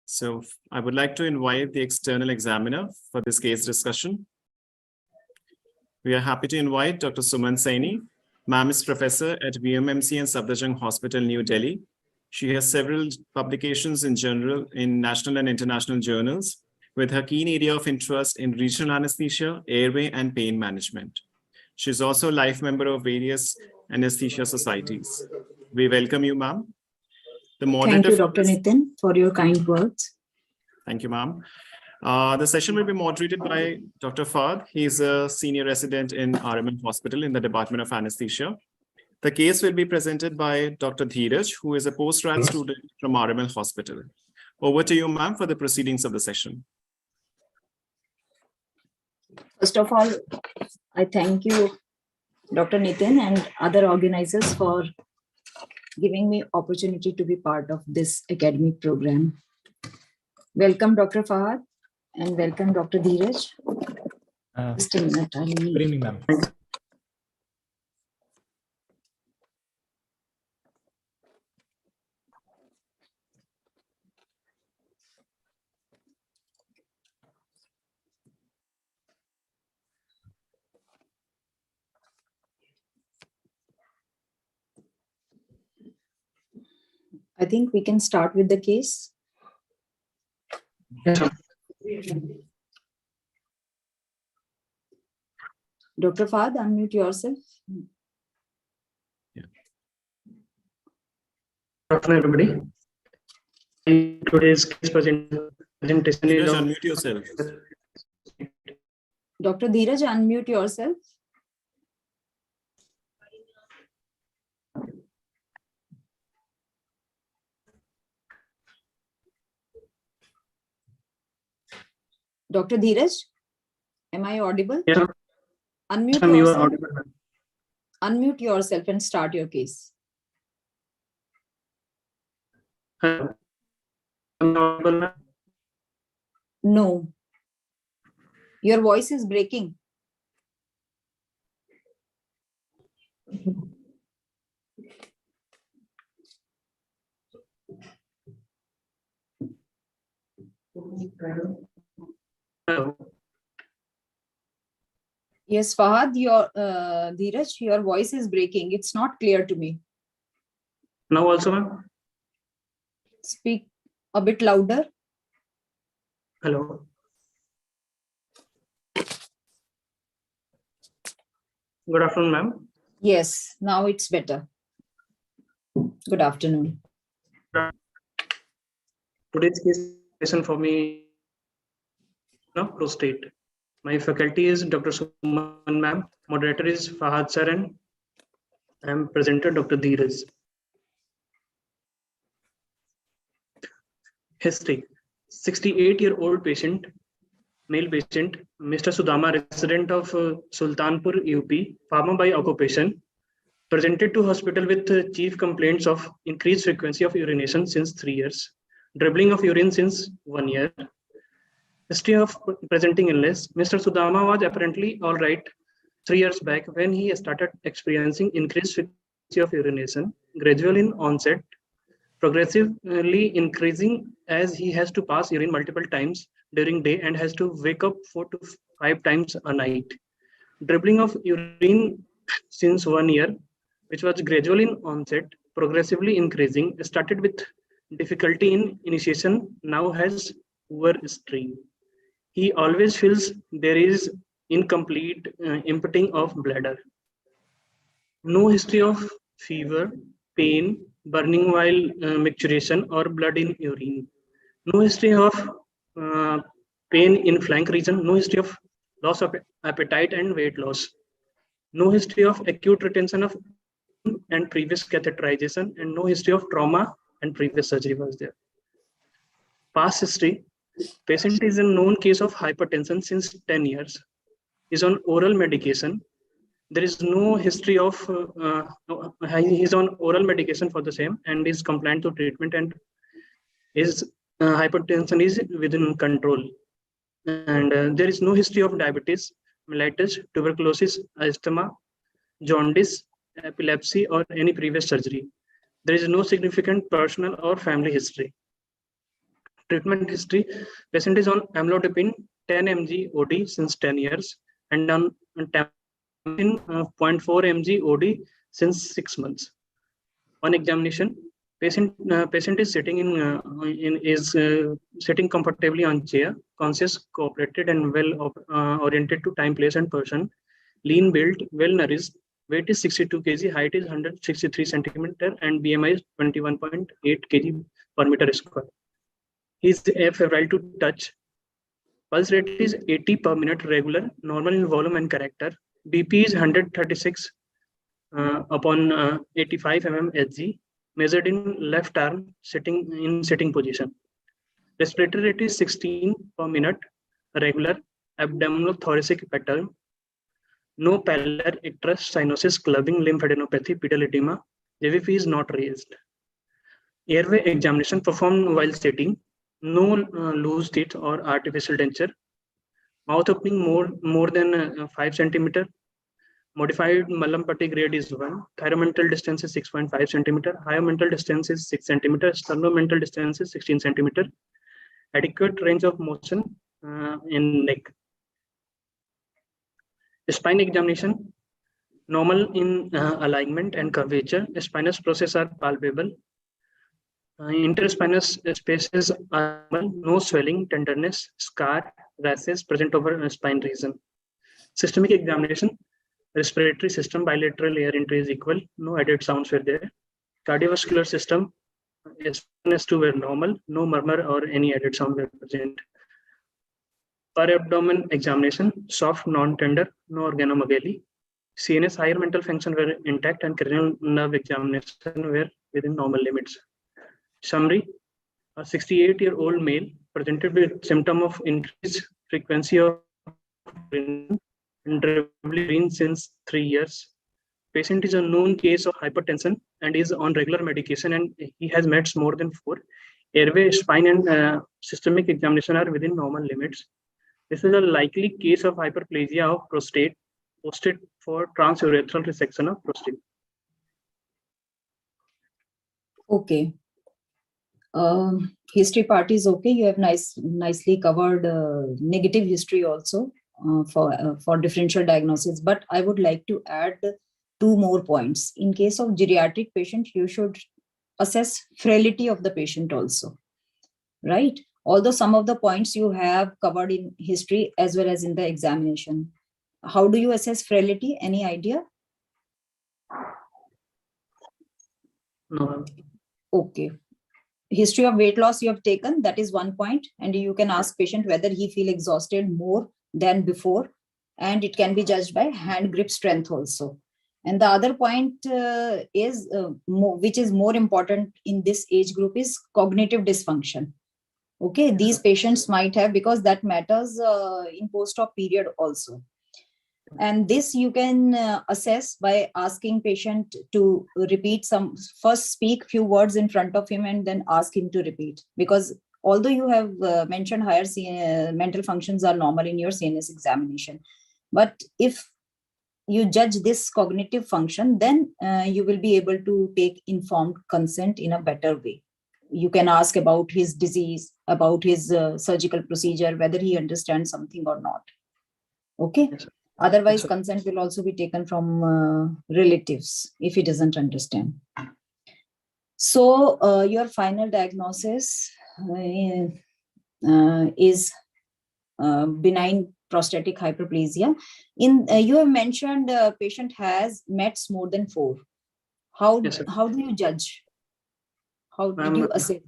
So I would like to invite the external examiner for this case discussion. We are happy to invite Dr. Suman Saini. Ma'am is professor at VMMC and Safdarjung Hospital, New Delhi. She has several publications in national and international journals, with her keen area of interest in regional anesthesia, airway, and pain management. She is also a life member of various anesthesia societies. We welcome you, ma'am. Thank you, Dr. Nitin, for your kind words. Thank you, ma'am. The session will be moderated by Dr. Fahad. He is a senior resident in RML Hospital in the Department of Anesthesia. The case will be presented by Dr. Dheeraj, who is a post-grad student from RML Hospital. Over to you, ma'am, for the proceedings of the session. First of all, I thank you, Dr. Nitin, and other organizers for giving me opportunity to be part of this academic program. Welcome, Dr. Fahad, and welcome, Dr. Dheeraj. Just a minute, good evening, ma'am. I think we can start with the case. Yes, Dr. Fahad, unmute yourself. Good afternoon, everybody. Today's case presentation is on... Unmute yourself. Dr. Dheeraj, unmute yourself. Dr. Dheeraj, am I audible? Yes, unmute ma'am, you are yourself. audible, ma'am. Unmute yourself and start your case. Hello. Am I audible, ma'am? No. Your voice is breaking. Hello. Yes, Fahad, Dheeraj, your voice is breaking. It's not clear to me. Now also, ma'am? Speak a bit louder. Hello. Good afternoon, ma'am. Yes, now it's better. Good afternoon. Today's case session for me, prostate. My faculty is Dr. Suman, ma'am. Moderator is Fahad sir, and I am presenter Dr. Dheeraj. History: 68-year-old patient, male patient, Mr. Sudama, resident of Sultanpur, UP, farmer by occupation, presented to hospital with chief complaints of increased frequency of urination since 3 years, dribbling of urine since 1 year. History of presenting illness: Mr. Sudama was apparently all right 3 years back when he started experiencing increased frequency of urination, gradual in onset, progressively increasing as he has to pass urine multiple times during day and has to wake up 4 to 5 times a night. Dribbling of urine since 1 year, which was gradual in onset, progressively increasing, started with difficulty in initiation, now has poor stream. He always feels there is incomplete emptying of bladder. No history of fever, pain, burning while micturition or blood in urine. No history of pain in flank region. No history of loss of appetite and weight loss. No history of acute retention of and previous catheterization, and no history of trauma and previous surgery was there. Past history: patient is a known case of hypertension since 10 years, is on oral medication. There is no history of, he's on oral medication for the same and is compliant to treatment, and his hypertension is within control. And there is no history of diabetes, mellitus, tuberculosis, asthma, jaundice, epilepsy, or any previous surgery. There is no significant personal or family history. Treatment history: patient is on amlodipine 10 mg OD since 10 years and on tamiflu 0.4 mg OD since 6 months. On examination, patient is sitting comfortably on chair, conscious, cooperated, and well oriented to time, place, and person. Lean build, well nourished. Weight is 62 kg, height is 163 centimeter, and BMI is 21.8 kg per meter square. He is febrile to touch. Pulse rate is 80 per minute regular, normal in volume and character. BP is 136 upon 85 mm Hg, measured in left arm, sitting position. Respiratory rate is 16 per minute, regular, abdominothoracic pattern. No pallor, icterus, cyanosis, clubbing, lymphadenopathy, pedal edema. JVP is not raised. Airway examination performed while sitting. No loose teeth or artificial denture. Mouth opening more than 5 centimeter. Modified Mallampati grade is 1. Thyromental distance is 6.5 centimeter. Higher mental distance is 6 centimeter. Sternomental distance is 16 centimeter. Adequate range of motion in neck. Spine examination: normal in alignment and curvature. Spinous process are palpable. Interspinous spaces are normal. No swelling, tenderness, scar, rashes present over spine region. Systemic examination: respiratory system, bilateral air entry is equal. No added sounds were there. Cardiovascular system, S1, S2 were normal. No murmur or any added sound were present. Per abdomen examination: soft, non-tender, no organomegaly. CNS higher mental function were intact and cranial nerve examination were within normal limits. Summary: a 68-year-old male presented with symptom of increased frequency of urine since 3 years. Patient is a known case of hypertension and is on regular medication, and he has meds more than 4. Airway, spine, and systemic examination are within normal limits. This is a likely case of hyperplasia of prostate, posted for transurethral resection of prostate. Okay. History part is okay. You have nicely covered negative history also for differential diagnosis. But I would like to add 2 more points. In case of geriatric patient, you should assess frailty of the patient also, right? Although some of the points you have covered in history as well as in the examination. How do you assess frailty? Any idea? No. Okay. History of weight loss you have taken, that is 1 point. And you can ask patient whether he feel exhausted more than before. And it can be judged by hand grip strength also. And the other point is, which is more important in this age group, is cognitive dysfunction. Okay, these patients might have, because that matters in post-op period also. And this you can assess by asking patient to repeat first speak few words in front of him and then ask him to repeat. Because although you have mentioned higher mental functions are normal in your CNS examination, but if you judge this cognitive function, then you will be able to take informed consent in a better way. You can ask about his disease, about his surgical procedure, whether he understands something or not. Okay. Yes, otherwise, yes, consent will also be taken from relatives if he doesn't understand. So your final diagnosis is benign prostatic hyperplasia. You have mentioned patient has METs more than 4. How do you judge? How did you assess?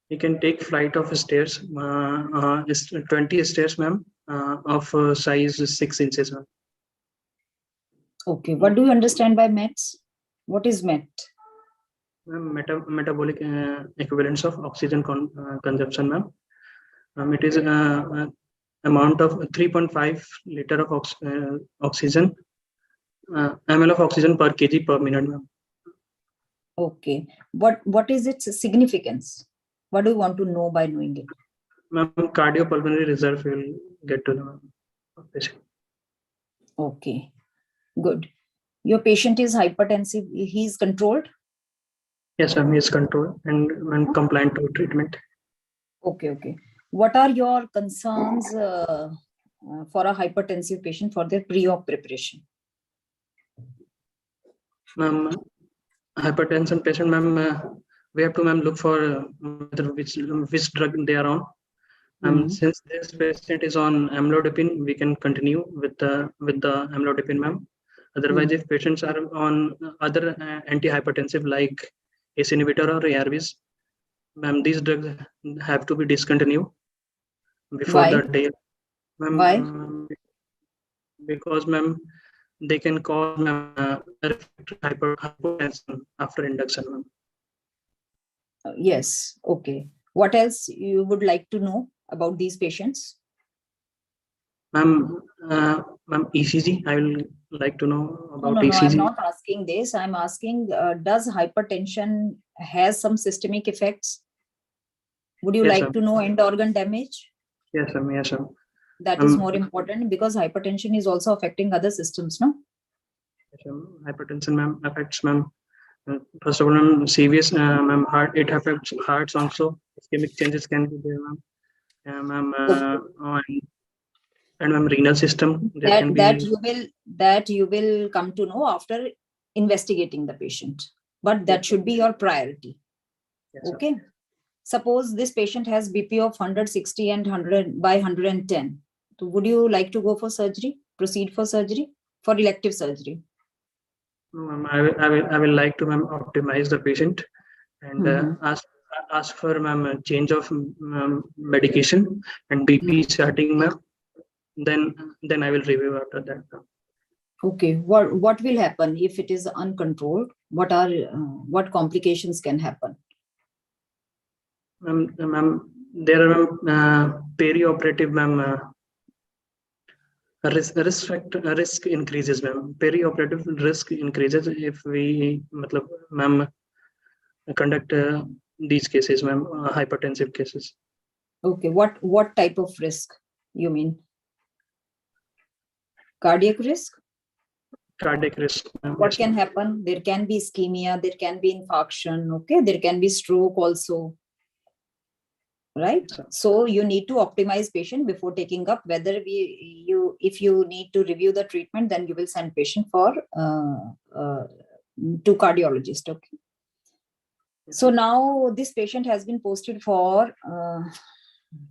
You can take flight of stairs, 20 stairs, ma'am, of size 6 inches. Okay. What do you understand by METs? What is MET? Metabolic equivalence of oxygen consumption, ma'am. It is amount of 3.5 liter of oxygen, ml of oxygen per kg per minute, ma'am. Okay. What is its significance? What do you want to know by knowing it? Ma'am, cardiopulmonary reserve will get to the patient. Okay, good. Your patient is hypertensive. He is controlled? Yes, ma'am, he is controlled and compliant to treatment. Okay. What are your concerns for a hypertensive patient for their pre-op preparation? Ma'am, hypertension patient, ma'am, we have to, ma'am, look for which drug they are on. Since this patient is on amlodipine, we can continue with the amlodipine, ma'am. Otherwise, if patients are on other antihypertensive like ACE inhibitor or ARBs, ma'am, these drugs have to be discontinued before Why? the day. Ma'am, Why? Because, ma'am, they can cause, ma'am, hypotension after induction, ma'am. Yes. Okay. What else you would like to know about these patients? Ma'am, ECG, I will like to know about No, ECG. I'm not asking this. I'm asking, does hypertension has some systemic effects? Would you Yes, like ma'am. to know end organ damage? Yes, ma'am. Yes, ma'am. That is more important because hypertension is also affecting other systems, no? Yes, ma'am. Hypertension, ma'am, affects, ma'am. First of all, ma'am, serious, ma'am, heart. It affects hearts also. Ischemic changes can be there, ma'am. And ma'am, renal system. There can be That you will come to know after investigating the patient, but that should be your priority. Yes, okay. Suppose this patient has BP of 160 and 100 by 110. So would you like to go for surgery? Proceed for surgery, for elective surgery? No, ma'am, I will like to, ma'am, optimize the patient and ask for, ma'am, change of medication and BP starting, ma'am. Then I will review after that. Okay. What will happen if it is uncontrolled? What complications can happen? Ma'am, there are perioperative, ma'am, risk increases, ma'am. Perioperative risk increases if we, ma'am, conduct these cases, ma'am, hypertensive cases. Okay. What type of risk you mean? Cardiac risk? Cardiac risk. What can happen? There can be ischemia, there can be infarction, okay? There can be stroke also, right? So you need to optimize patient before taking up whether if you need to review the treatment, then you will send patient for to cardiologist, okay? So now this patient has been posted for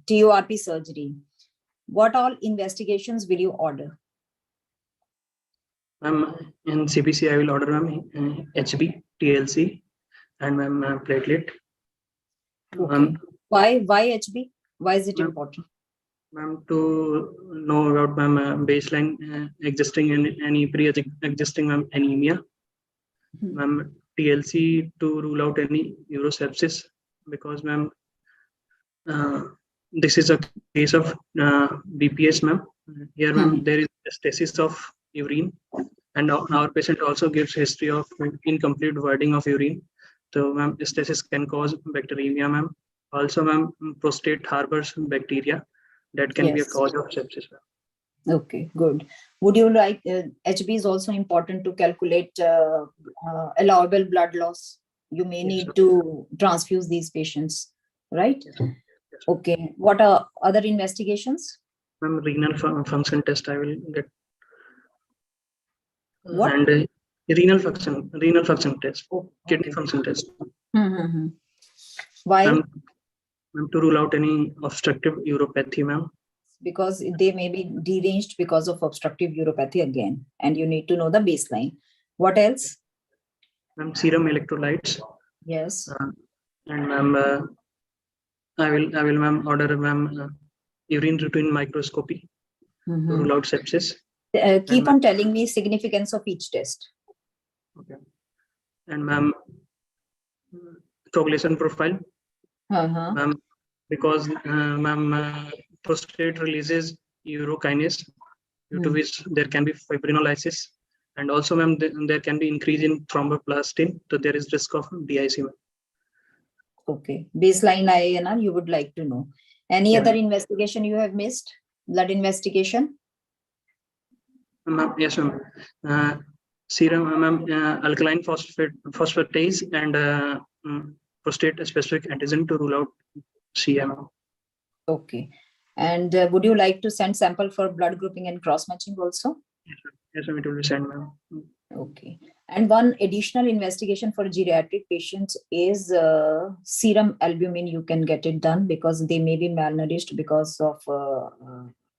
TURP surgery. What all investigations will you order? In CBC, I will order, ma'am, HB, TLC, and ma'am, platelet. Okay. Why HB? Why is it important? Ma'am, to know about, ma'am, baseline existing any pre-existing, ma'am, anemia. Ma'am, TLC to rule out any urosepsis, because, ma'am, this is a case of BPH, ma'am. Here, ma'am, there is stasis of urine, and our patient also gives history of incomplete voiding of urine. So, ma'am, stasis can cause bacteremia, ma'am. Also, ma'am, prostate harbors bacteria that can be a cause of sepsis, ma'am. Okay, good. Would you like, HB is also important to calculate allowable blood loss. You may need to transfuse these patients, right? Yes. Okay. What are other investigations? Ma'am, renal function test I will get. What? And renal function test, kidney function test. Why? Ma'am, to rule out any obstructive uropathy, ma'am. Because they may be deranged because of obstructive uropathy again, and you need to know the baseline. What else? Ma'am, serum electrolytes. Yes. And ma'am, I will, ma'am, order, ma'am, urine routine microscopy to rule out sepsis. Keep on telling me significance of each test. Okay. And ma'am, coagulation profile. Ma'am, because ma'am, prostate releases urokinase, due to which there can be fibrinolysis, and also, ma'am, there can be increase in thromboplastin, so there is risk of DIC, ma'am. Okay, baseline INR you would like to know. Any other investigation you have missed? Blood investigation? Yes, ma'am. Serum, ma'am, alkaline phosphatase and prostate specific antigen to rule out CM. Okay. And would you like to send sample for blood grouping and cross matching also? Yes, ma'am, it will be sent, ma'am. Okay. And one additional investigation for geriatric patients is serum albumin. You can get it done because they may be malnourished because of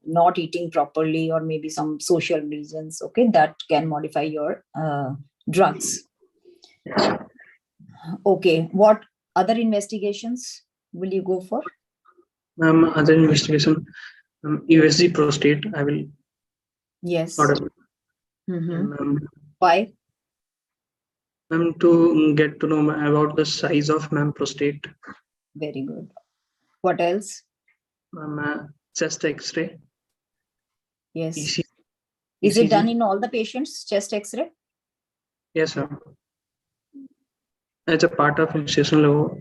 not eating properly or maybe some social reasons. Okay, that can modify your drugs. Yes. Okay. What other investigations will you go for? Other investigation, USG prostate, I will Yes. order. Mhm. Why? Ma'am, to get to know about the size of ma'am prostate. Very good. What else? Chest X-ray. Yes. ECG. Is it done in all the patients, chest X-ray? Yes, ma'am. As a part of institutional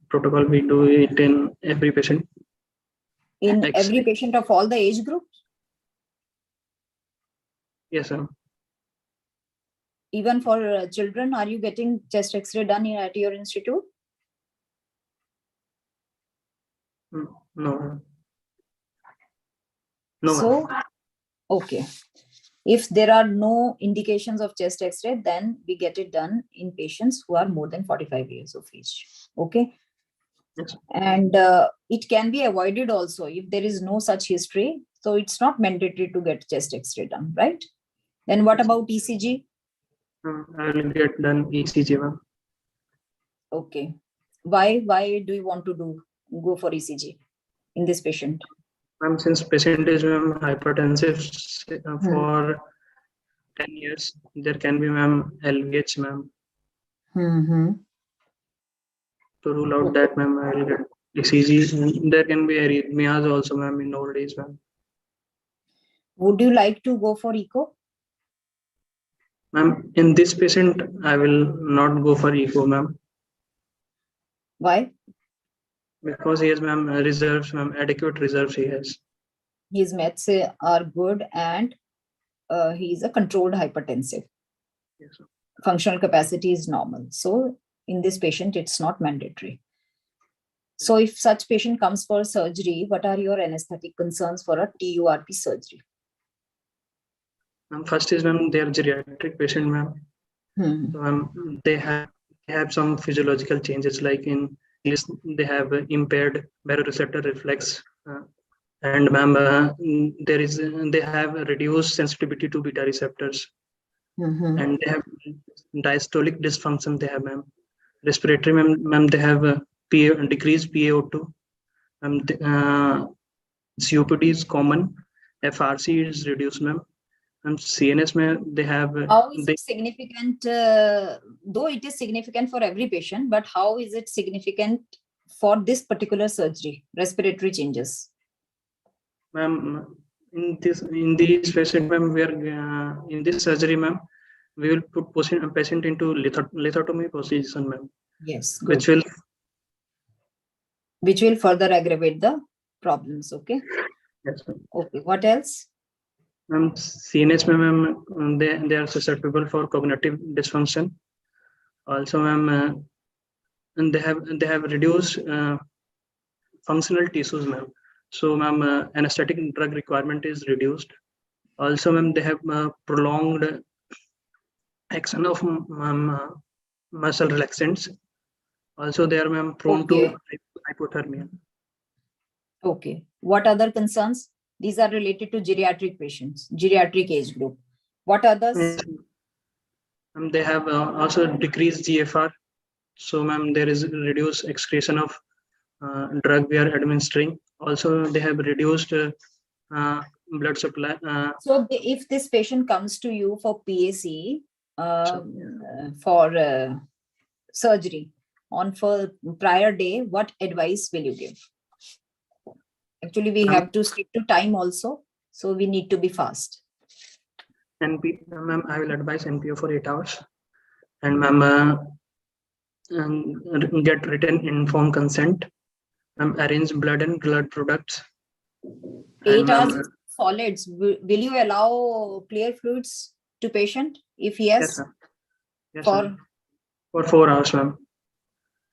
protocol, we do it in every patient. In every patient of all the age groups? Yes, ma'am. Even for children, are you getting chest X-ray done at your institute? No, ma'am. No, So, ma'am. okay. If there are no indications of chest X-ray, then we get it done in patients who are more than 45 years of age. Okay. Yes. And it can be avoided also if there is no such history. So it's not mandatory to get chest X-ray done, right? Then what about ECG? I will get done ECG, ma'am. Okay. Why do you want to go for ECG in this patient? Ma'am, since patient is hypertensive for 10 years, there can be ma'am LVH, ma'am. To rule out that, ma'am, I will get ECG. There can be arrhythmias also, ma'am, in old age, ma'am. Would you like to go for echo? Ma'am, in this patient, I will not go for echo, ma'am. Why? Because he has, ma'am, reserves, ma'am, adequate reserves he has. His meds are good and he is a controlled hypertensive. Yes, sir. Functional capacity is normal. So in this patient, it's not mandatory. So if such patient comes for surgery, what are your anesthetic concerns for a TURP surgery? First is, ma'am, they are geriatric patient, ma'am. So, they have some physiological changes, like in this, they have impaired baroreceptor reflex, and ma'am, they have reduced sensitivity to beta receptors, and they have diastolic dysfunction. They have, ma'am, respiratory, ma'am, they have decreased PaO2. COPD is common. FRC is reduced, ma'am. And CNS, ma'am, they have. How is it significant? Though it is significant for every patient, but how is it significant for this particular surgery? Respiratory changes. Ma'am, in this patient, ma'am, we are in this surgery, ma'am, we will put patient into lithotomy position, ma'am. Yes, good. Which will further aggravate the problems. Okay. Yes, ma'am. Okay. What else? Ma'am, CNS, ma'am, they are susceptible for cognitive dysfunction. Also, ma'am, and they have reduced functional tissues, ma'am. So, ma'am, anesthetic drug requirement is reduced. Also, ma'am, they have prolonged action of muscle relaxants. Also, they are, ma'am, prone to hypothermia. Okay. What other concerns? These are related to geriatric patients, geriatric age group. What others? Yes. They have also decreased GFR. So, ma'am, there is reduced excretion of drug we are administering. Also, they have reduced blood supply. So, if this patient comes to you for PAC, for surgery on for prior day, what advice will you give? Actually, we have to stick to time also, so we need to be fast. Ma'am, I will advise NPO for 8 hours, and ma'am, get written informed consent. Arrange blood and blood products. 8 hours is solids. Will you allow clear fluids to patient? If yes, yes, for 4 hours, ma'am.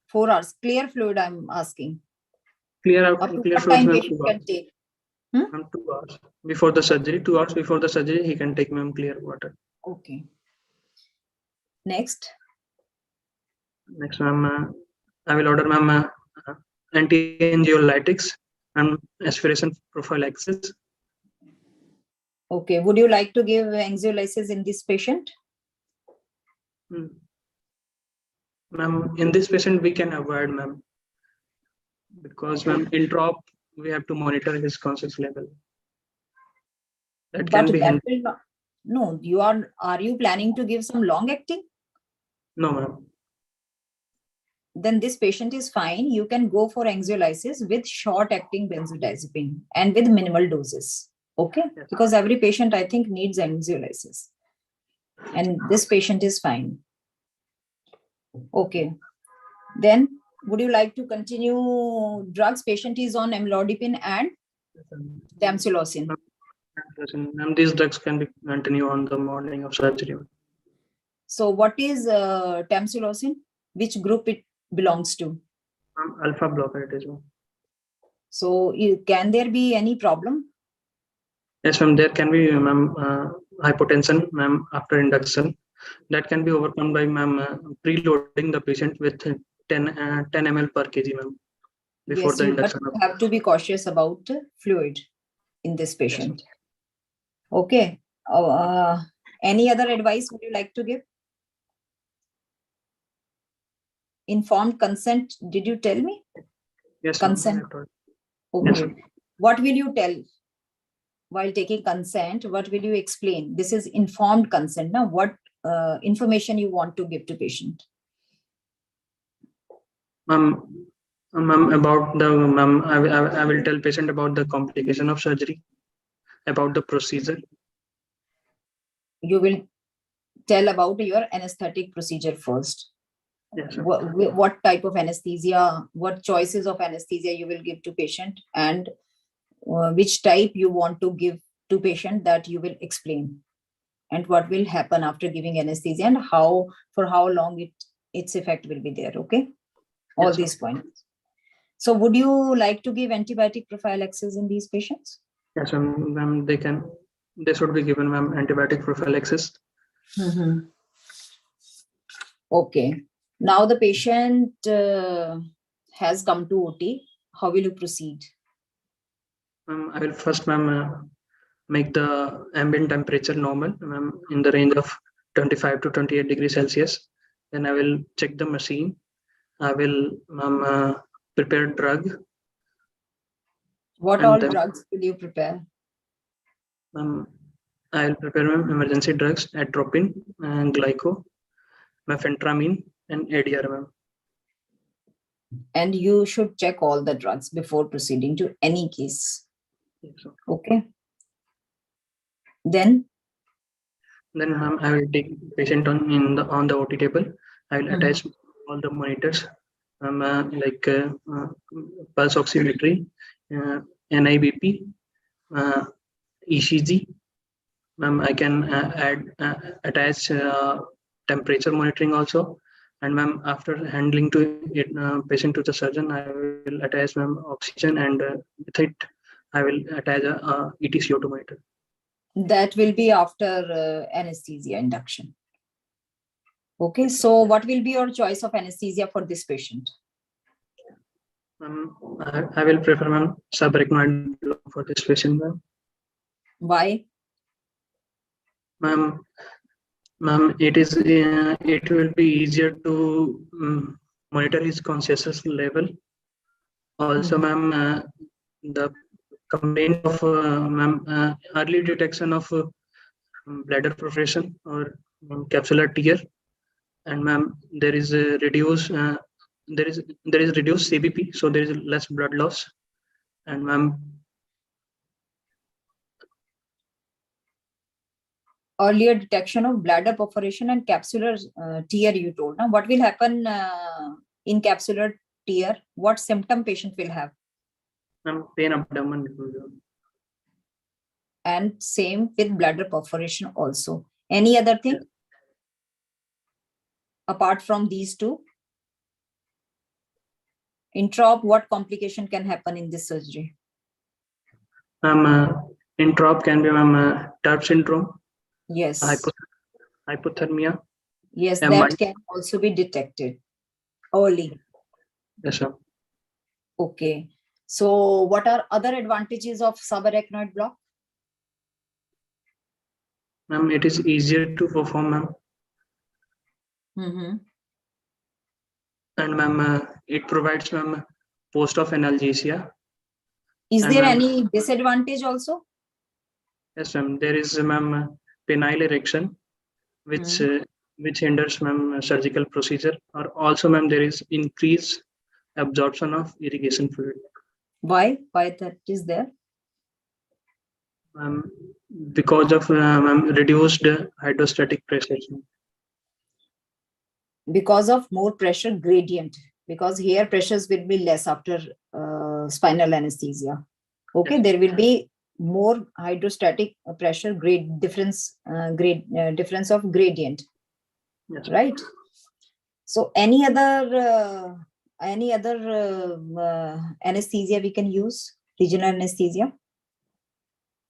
4 hours. Clear fluid, I'm asking. Clear Up out, to clear what fluids, time ma'am. patient 2 can hours. take? Ma'am, 2 hours before the surgery. 2 hours before the surgery, he can take, ma'am, clear water. Okay. Next. Next, ma'am, I will order, ma'am, anti-anxiolytics and aspiration prophylaxis. Okay. Would you like to give anxiolysis in this patient? Ma'am, in this patient, we can avoid, ma'am, because, ma'am, in TURP, we have to monitor his conscious level. That can But be that handled. will not. No, are you planning to give some long acting? No, ma'am. Then this patient is fine. You can go for anxiolysis with short acting benzodiazepine and with minimal doses. Okay. Yes. Because every patient, I think, needs anxiolysis. And this patient is fine. Okay. Then would you like to continue drugs? Patient is on amlodipine and tamsulosin. Ma'am, these drugs can be continue on the morning of surgery. So what is tamsulosin? Which group it belongs to? Alpha blocker it is, ma'am. So can there be any problem? Yes, ma'am. There can be, ma'am, hypotension, ma'am, after induction. That can be overcome by, ma'am, preloading the patient with 10 ml per kg, ma'am, before Yes, the but induction. you have to be cautious about fluid in this patient. Yes, okay. Any other advice would you like to give? Informed consent, did you tell me? yes, Consent. ma'am. Okay. Yes, what will you tell while taking consent? What will you explain? This is informed consent. Now, what information you want to give to patient? Ma'am, about the, ma'am, I will tell patient about the complication of surgery, about the procedure. You will tell about your anesthetic procedure first. Yes, what type of anesthesia, what choices of anesthesia you will give to patient, and which type you want to give to patient, that you will explain, and what will happen after giving anesthesia, and how, for how long its effect will be there. Okay. All yes, these points. So would you like to give antibiotic prophylaxis in these patients? yes, ma'am. They should be given, ma'am, antibiotic prophylaxis. Okay. Now the patient has come to OT. How will you proceed? I will first, ma'am, make the ambient temperature normal, ma'am, in the range of 25 to 28 degrees Celsius. Then I will check the machine. I will, ma'am, prepare drug. What all drugs will you prepare? I will prepare, ma'am, emergency drugs, atropine, and glyco, mefentramine, and ADR, ma'am. And you should check all the drugs before proceeding to any case. Yes, okay. Then ma'am, I will take patient on the OT table. I will attach all the monitors, like pulse oximetry, NIBP, ECG. Ma'am, I can attach temperature monitoring also. And ma'am, after handling to it, patient to the surgeon, I will attach, ma'am, oxygen, and with it, I will attach a ETCO2 monitor. that will be after anesthesia induction. Okay, so what will be your choice of anesthesia for this patient? I will prefer, ma'am, subarachnoid block for this patient, ma'am. Why? Ma'am, it will be easier to monitor his consciousness level. Also, ma'am, the complaint of early detection of bladder perforation or capsular tear, and ma'am, there is a reduced reduced CBP, so there is less blood loss, and ma'am, earlier detection of bladder perforation and capsular tear, you told. Now, what will happen in capsular tear? What symptom patient will have? Pain abdomen. And same with bladder perforation also. Any other thing apart from these two? In TURP, what complication can happen in this surgery? In TURP can be TURP syndrome, Yes. hypothermia. Yes, and that can also be detected early. Yes, sir. Okay. So what are other advantages of subarachnoid block? Ma'am, it is easier to perform, ma'am. Mm-hmm. And ma'am, it provides ma'am post-op analgesia. Is And there ma'am, any disadvantage also? Yes, ma'am. There is ma'am penile erection, which hinders ma'am surgical procedure. Or also ma'am, there is increased absorption of irrigation fluid. Why? Why that is there? Because of reduced hydrostatic pressure. Because of more pressure gradient, because here pressures will be less after spinal anesthesia. Okay, Yes. there will be more hydrostatic pressure difference of gradient. Yes. Right. So any other anesthesia we can use, regional anesthesia,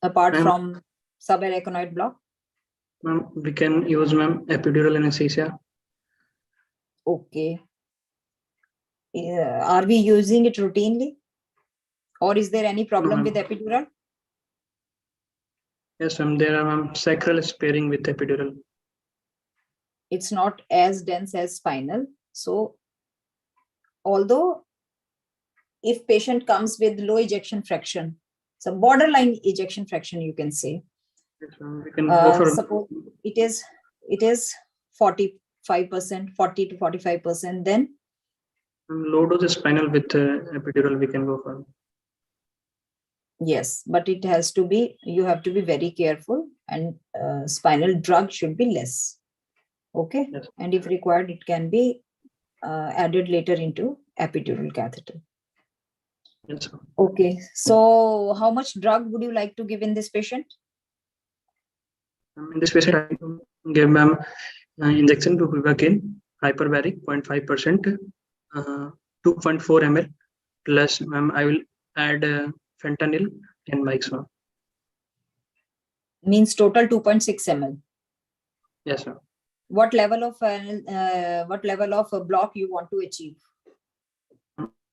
apart from subarachnoid block? We can use epidural anesthesia. Okay. Are we using it routinely? Or is there any problem with epidural? Yes, ma'am. There are sacral sparing with epidural. It's not as dense as spinal. So, although if patient comes with low ejection fraction, so borderline ejection fraction, you can say. Yes, we can go for. Suppose it is 45%, 40 to 45%. Then low dose spinal with epidural we can go for. Yes, but it has to be, you have to be very careful, and spinal drug should be less. Okay. Yes. And if required, it can be added later into epidural catheter. Yes. Okay. So how much drug would you like to give in this patient? In this patient, I give ma'am injection to bupivacaine, hyperbaric 0.5%, 2.4 ml, plus ma'am I will add fentanyl 10 mics. Means total 2.6 ml. Yes, sir. What level of block you want to achieve?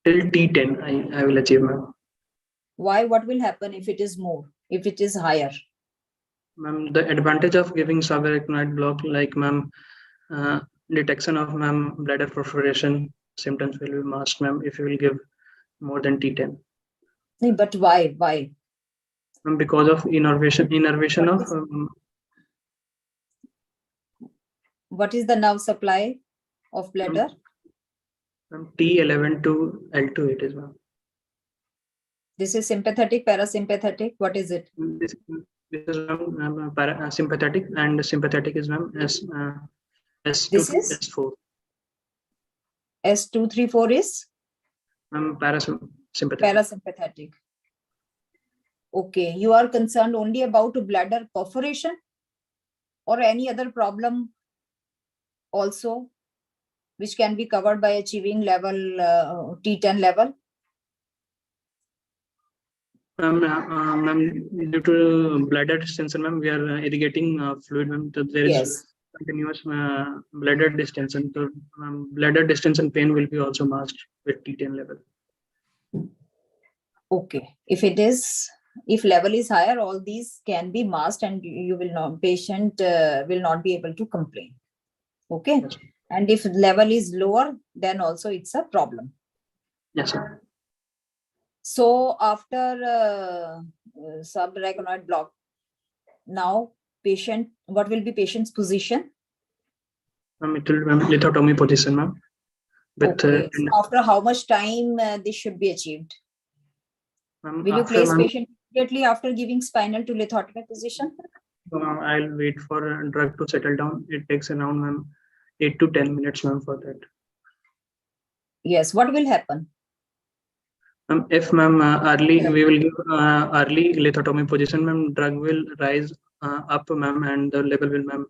Till T10 I will achieve, ma'am. Why? What will happen if it is more, if it is higher? Ma'am, the advantage of giving subarachnoid block, like ma'am, detection of ma'am bladder perforation symptoms will be masked, ma'am, if you will give more than T10. No, but why? Why? Ma'am, because of innervation of. What is the nerve supply of bladder? T11 to L2 it is, ma'am. This is sympathetic, parasympathetic. What is it? This is sympathetic, and sympathetic is ma'am S2 This to is S4. S2, 3, 4 is? Parasympathetic. Parasympathetic. Okay. You are concerned only about bladder perforation or any other problem also, which can be covered by achieving level T10 level? Ma'am, due to bladder distension, ma'am, we are irrigating fluid, ma'am. So there is continuous bladder distension. So bladder distension pain will be also masked with T10 level. Okay. If level is higher, all these can be masked, and you will not, patient will not be able to complain. Okay. Yes. And if level is lower, then also it's a problem. Yes, sir. So after subarachnoid block, now what will be patient's position? Ma'am, it will be lithotomy position, ma'am. Okay. So after how much time this should be achieved? Will you place patient immediately after giving spinal to lithotomy position? I'll wait for drug to settle down. It takes around, ma'am, 8 to 10 minutes, ma'am, for that. Yes. What will happen? If ma'am we will give early lithotomy position, ma'am, drug will rise up, ma'am, and the level will, ma'am,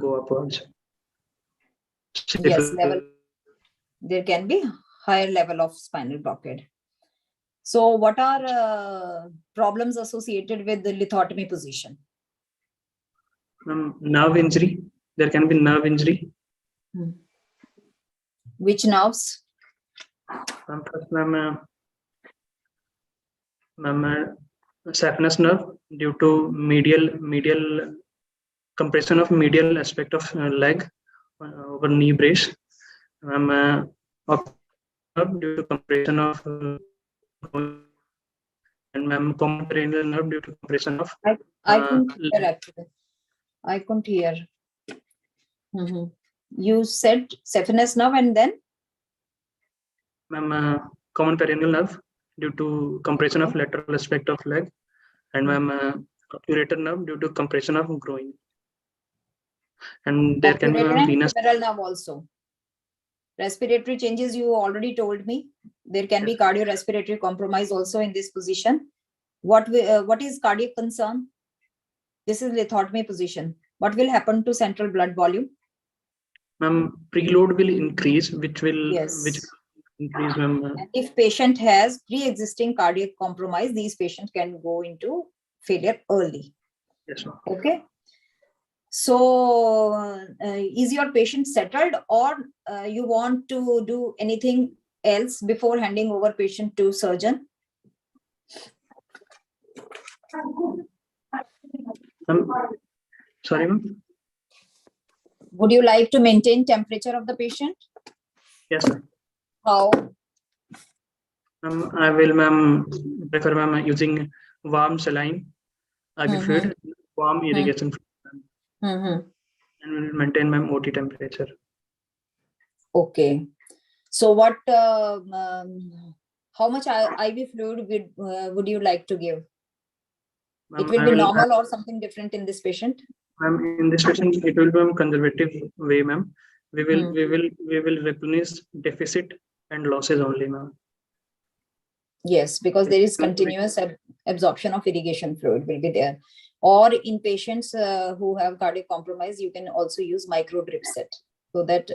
go upwards. Yes, level. There can be higher level of spinal blockade. So what are problems associated with the lithotomy position? Nerve injury. There can be nerve injury. Which nerves? First, saphenous nerve due to medial compression of medial aspect of leg over knee brace. Nerve due to compression of and common peroneal nerve due to compression of. I couldn't hear actually. I couldn't hear. You said saphenous nerve and then? Common peroneal nerve due to compression of lateral aspect of leg, and obturator nerve due to compression of groin. And there can be venous. Femoral nerve also. Respiratory changes you already told me. There can be cardiorespiratory compromise also in this position. What is cardiac concern? This is lithotomy position. What will happen to central blood volume? Preload will increase, which will increase. If patient has pre-existing cardiac compromise, these patients can go into failure early. Yes, ma'am. Okay. So is your patient settled, or you want to do anything else before handing over patient to surgeon? Sorry, ma'am. Would you like to maintain temperature of the patient? Yes, sir. How? I will, prefer, using warm saline, IV fluid, warm irrigation fluid, and will maintain, OT temperature. Okay. So what? How much IV fluid would you like to give? It will be normal or something different in this patient? In this patient, it will be conservative way, ma'am. We will replenish deficit and losses only, ma'am. Yes, because there is continuous absorption of irrigation fluid will be there. Or in patients who have cardiac compromise, you can also use micro drip set so that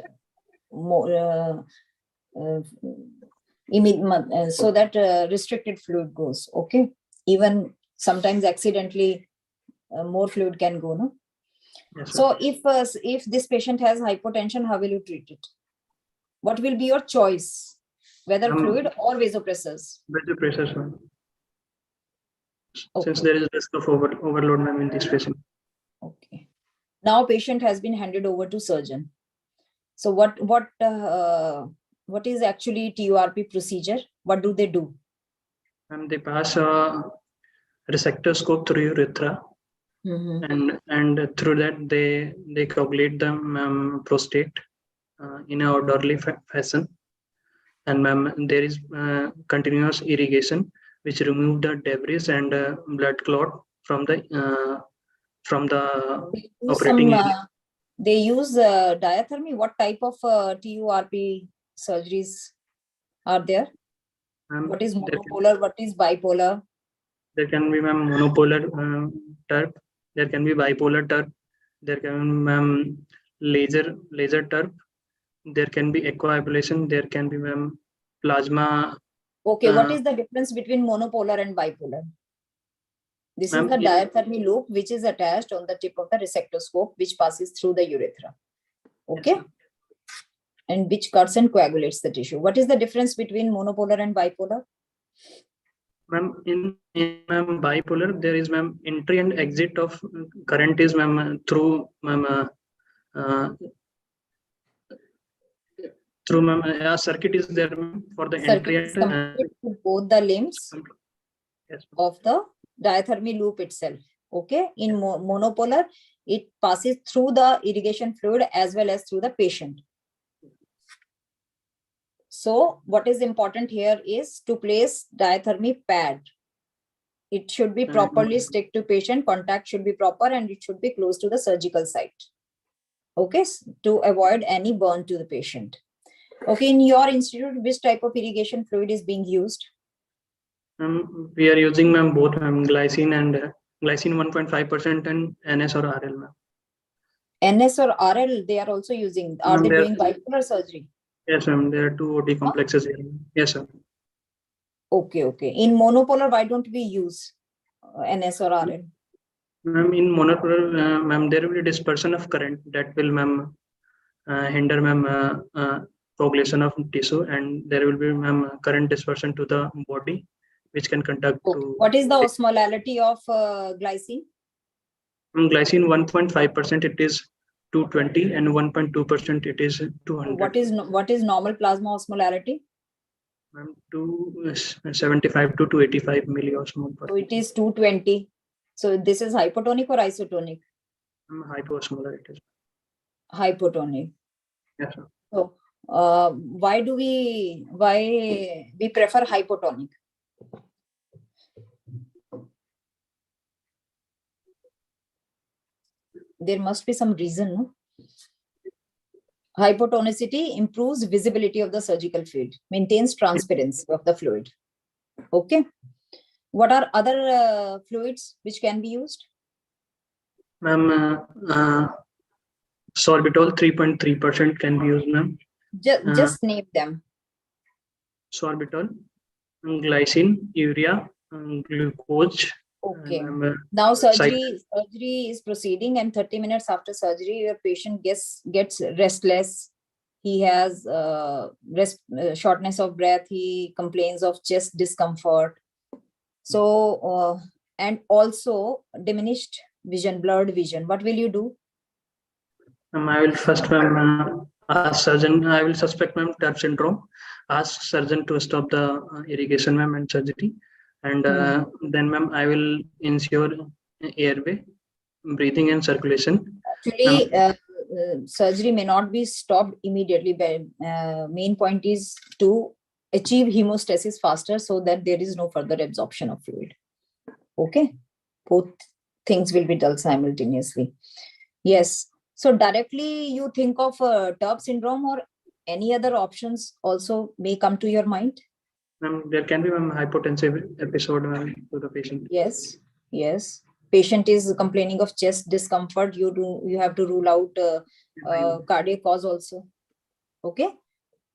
restricted fluid goes. Okay, even sometimes accidentally more fluid can go. No. Yes, so if this patient has hypotension, how will you treat it? What will be your choice? Whether fluid or vasopressors? Vasopressors, ma'am. Okay. Since there is a risk of overload, ma'am, in this patient. Okay. Now patient has been handed over to surgeon. So what is actually TURP procedure? What do they do? They pass a resector scope through urethra, and through that they coagulate the prostate in an orderly fashion. And there is continuous irrigation which remove the debris and blood clot from the operating area. They use diathermy. What type of TURP surgeries are there? What is monopolar? What is bipolar? There can be monopolar TURP. There can be bipolar TURP. There can be laser TURP. There can be aquablation. There can be plasma. Okay, what is the difference between monopolar and bipolar? This is the diathermy loop which is attached on the tip of the resectoscope, which passes through the urethra. Okay, and which cuts and coagulates the tissue. What is the difference between monopolar and bipolar? In bipolar, there is entry and exit of current is through a circuit is there for the entry and both the limbs of the diathermy loop itself. Okay, in monopolar, it passes through the irrigation fluid as well as through the patient. So what is important here is to place diathermy pad. It should be properly stick to patient, contact should be proper, and it should be close to the surgical site. Okay, to avoid any burn to the patient. Okay, in your institute, which type of irrigation fluid is being used? We are using both glycine and glycine 1.5% and NS or RL. NS or RL, they are also using. Are they doing bipolar surgery? Yes, ma'am. There are 2 OD complexes here. Yes, sir. Okay, okay. In monopolar, why don't we use NS or RN? Ma'am, in monopolar, ma'am, there will be dispersion of current that will, ma'am, hinder, ma'am, coagulation of tissue, and there will be, ma'am, current dispersion to the body, which can conduct Okay. to What is the osmolality of glycine? glycine 1.5%. It is 220, and 1.2% it is 200. What is normal plasma osmolality? Ma'am, 275 to 285 milliosmol per. So it is 220. So this is hypotonic or isotonic? Hyposmolar it is. Hypotonic. Yes, sir. So why we prefer hypotonic? There must be some reason, no? Hypotonicity improves visibility of the surgical fluid, maintains transparency of the fluid. Okay. What are other fluids which can be used? Ma'am, sorbitol 3.3% can be used, ma'am. Just name them. Sorbitol, glycine, urea, glucose. Okay. Now surgery is proceeding, and 30 minutes after surgery, your patient gets restless. He has shortness of breath. He complains of chest discomfort. So and also diminished vision, blurred vision. What will you do? I will first, ma'am, ask surgeon. I will suspect, ma'am, TURP syndrome. Ask surgeon to stop the irrigation, ma'am, and surgery. And then, ma'am, I will ensure airway, breathing, and circulation. Actually, surgery may not be stopped immediately. But main point is to achieve hemostasis faster so that there is no further absorption of fluid. Okay, both things will be done simultaneously. Yes. So directly you think of TURP syndrome, or any other options also may come to your mind? There can be, ma'am, hypotensive episode, ma'am, to the patient. Yes, yes. Patient is complaining of chest discomfort. You have to rule out cardiac cause also. Okay.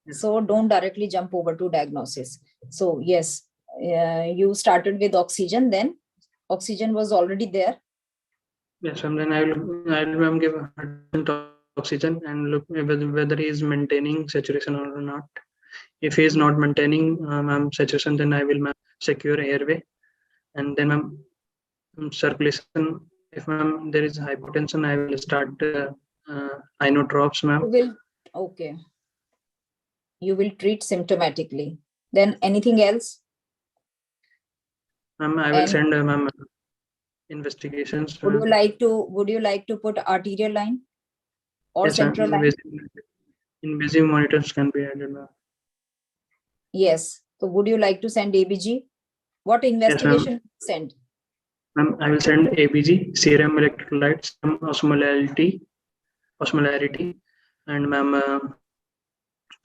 Yes. So don't directly jump over to diagnosis. So yes, you started with oxygen. Then oxygen was already there. Yes, and then I will give oxygen and look whether he is maintaining saturation or not. If he is not maintaining, ma'am, saturation, then I will, ma'am, secure airway, and then, ma'am, circulation. If, ma'am, there is hypotension, I will start inotropes, ma'am. Okay. You will treat symptomatically. Then anything else? Ma'am, I will send, ma'am, investigations. Would you like to put arterial line or yes, central line? Invasive monitors can be added, ma'am. Yes. So would you like to send ABG? What investigation yes, send? Ma'am, I will send ABG, serum electrolytes, osmolarity, and, ma'am,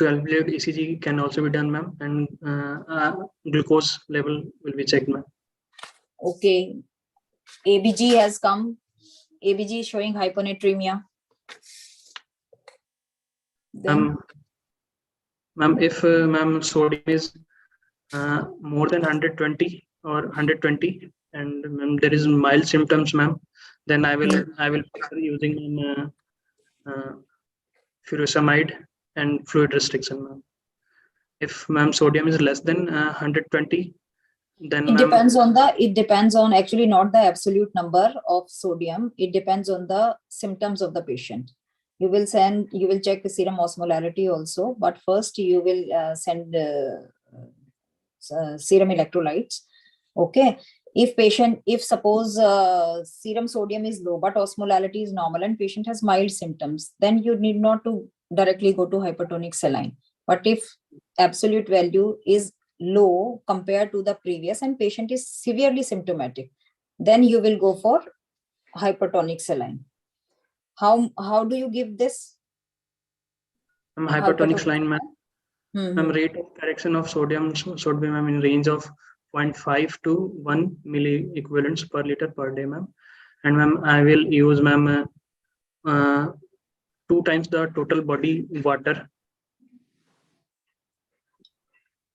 12-lead ECG can also be done, ma'am, and glucose level will be checked, ma'am. Okay. ABG has come. ABG is showing hyponatremia. Ma'am, if ma'am, sodium is more than 120 or 120, and, ma'am, there is mild symptoms, ma'am, then I will prefer using furosemide and fluid restriction, ma'am. If, ma'am, sodium is less than 120, then it depends on actually not the absolute number of sodium. It depends on the symptoms of the patient. You will check the serum osmolarity also, but first you will send serum electrolytes. Okay. If suppose serum sodium is low but osmolarity is normal and patient has mild symptoms, then you need not to directly go to hypertonic saline. But if absolute value is low compared to the previous and patient is severely symptomatic, then you will go for hypertonic saline. How do you give this? Hypertonic saline, ma'am. Rate of correction of sodium should be, ma'am, in range of 0.5 to 1 milli equivalents per liter per day, ma'am. And, ma'am, I will use, ma'am, 2 times the total body water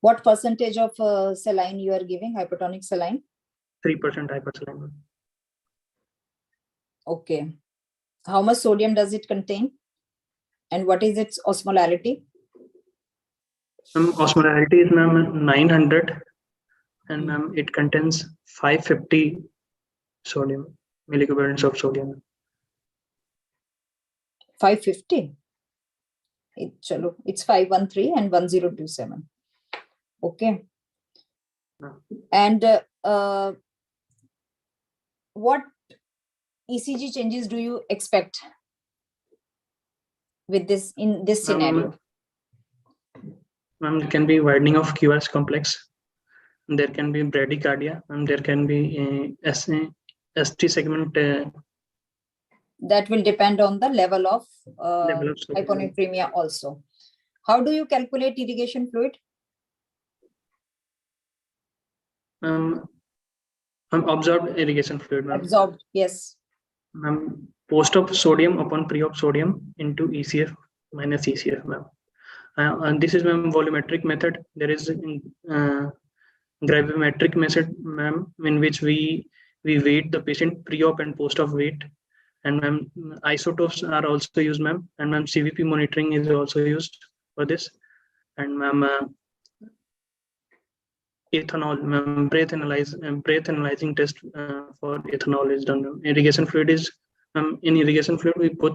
What percentage of saline you are giving, hypertonic saline? 3% hypersaline, ma'am. Okay. How much sodium does it contain? And what is its osmolarity? Osmolarity is, ma'am, 900, and ma'am, it contains 550 sodium, milliequivalents of sodium. 550. It's 513 and 1027. Okay. And what ECG changes do you expect with this in this scenario? Ma'am, there can be widening of QRS complex. There can be bradycardia, and there can be ST segment. That will depend on the level of Level of sodium. hyponatremia also. How do you calculate irrigation fluid? Absorbed irrigation fluid, ma'am. Absorbed, yes. Post-op sodium upon pre-op sodium into ECF minus ECF, ma'am. And this is, ma'am, volumetric method. There is gravimetric method, ma'am, in which we weight the patient pre-op and post-op weight. And ma'am, isotopes are also used, ma'am. And ma'am, CVP monitoring is also used for this. And ma'am, ethanol, ma'am, breath analyzing test for ethanol is done. Irrigation fluid is, in irrigation fluid we put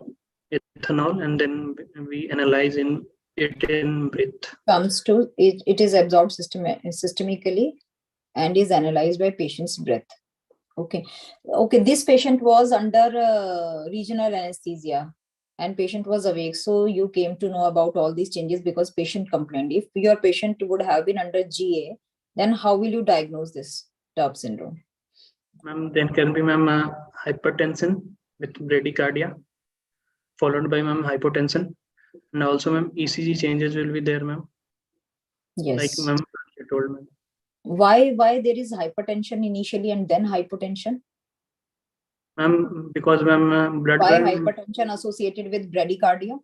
ethanol and then we analyze it in breath. Comes to it is absorbed systemically and is analyzed by patient's breath. Okay. This patient was under regional anesthesia and patient was awake. So you came to know about all these changes because patient complained. If your patient would have been under GA, then how will you diagnose this TURP syndrome? Ma'am, there can be, ma'am, hypertension with bradycardia, followed by, ma'am, hypotension, and also, ma'am, ECG changes will be there, ma'am. Yes. Like, ma'am, you told me. Why there is hypertension initially and then hypotension? Ma'am, because, ma'am, Why hypertension associated with bradycardia?